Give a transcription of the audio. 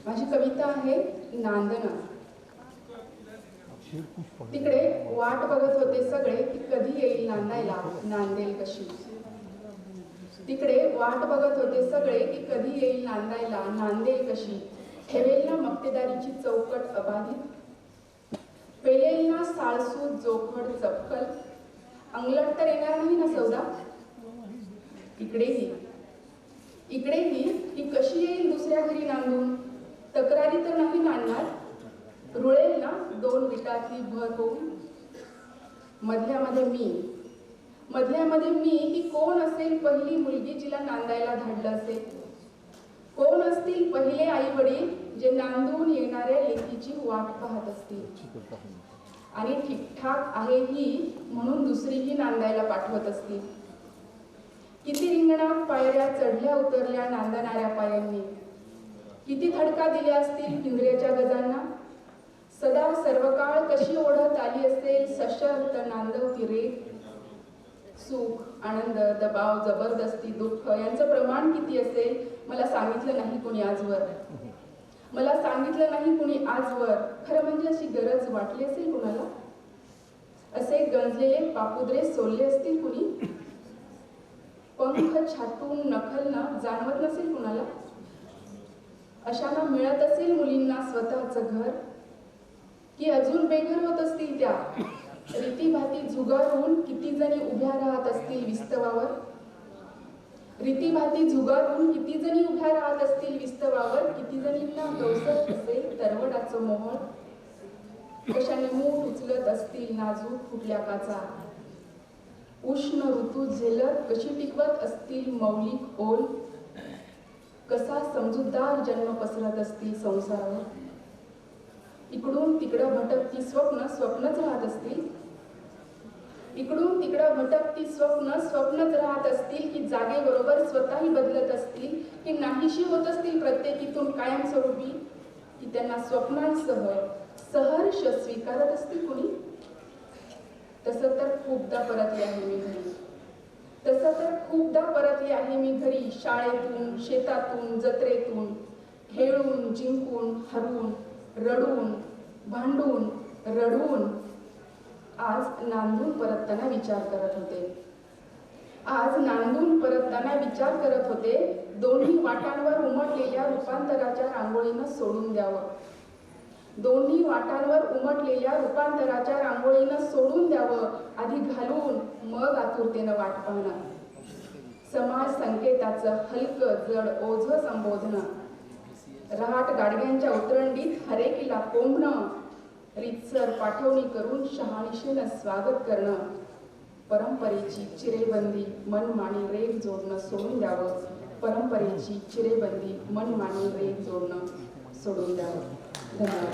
माझी कविता आहे नांदना। तिकडे वाट बघत होते सगळे की कधी येईल नांदायला नांदेल कशी। तिकडे वाट बघत होते सगळे की कधी येईल नांदायला नांदेल कशी। ठेवेल ना मक्तेदारीची चौकट अबाधित, पेलेल ना साळसूद जोखड चपकल, अंगलट तर येणार नाही ना सौदा। इकडेही की कशी येईल दुसऱ्या घरी नांदून, तक्रारी तर नाही नांदणार, रुळेल ना दोन विटातली भर होऊन। मधल्यामध्ये मी की कोण असेल पहिली मुलगी जिला नांदायला धाडलं असेल। कोण असतील पहिले आई वडील जे नांदून येणाऱ्या लेकीची वाट पाहत असतील आणि ठीकठाक आहे ही म्हणून दुसरीही नांदायला पाठवत असतील। किती रिंगणात पायऱ्या चढल्या उतरल्या नांदणाऱ्या पायांनी, किती धडका दिल्या असतील पिंजऱ्याच्या गजांना। सदा सर्वकाळ कशी ओढत आली असेल सशक्त नांदवती रेत। सुख आनंद दबाव जबरदस्ती दुःख यांचं प्रमाण किती असेल मला सांगितलं नाही कोणी आजवर। खरं म्हणजे अशी गरज वाटली असेल कुणाला, असे गंजलेले पापुद्रे सोलले असतील कुणी, पंख छाटून नखलनं जाणवत नसेल कुणाला। अशांना मिळत असेल मुलींना स्वतःचं घर, की अजून बेघर होत असतील त्या रीतीभाती झुगारून किती जणी उभ्या राहत असतील विस्तवावर। किती जणींना गवसत असेल तरवडाचं मोहळ। कशाने मूठ उचलत असतील नाजूक फुटल्या काचा, उष्ण ऋतू झेलत कशी टिकवत असतील मौलिक ओल। कसा समजूतदार जन्म पसरत असतील संसारावर। इकडून तिकडं भटकती स्वप्न स्वप्नच राहत असतील। स्वप्नच राहत असतील की जागेबरोबर स्वतःही बदलत असतील, की नाहीशी होत असतील प्रत्येकीतून कायमस्वरूपी, की त्यांना स्वप्नांसह सहर्ष स्वीकारत असतील कुणी। तसं तर खूपदा परतली आहे मी घरी शाळेतून शेतातून जत्रेतून, खेळून जिंकून हरून रडून भांडून रडून। आज नांदून परतताना विचार करत होते दोन्ही वाटांवर उमटलेल्या रूपांतराच्या रांगोळीनं सोडून द्यावं। आधी घालून मग आतुरतेनं वाट पाहणं। समाज संकेताचं हलकं जड ओझं संबोधनं, रहाट गाडग्यांच्या उतरंडीत हरेकीला कोंबणं, रीतसर पाठवणी करून शहानिशेनं स्वागत करणं। परंपरेची चिरेबंदी मनमानी रेख जोडणं सोडून द्यावं। धन्यवाद।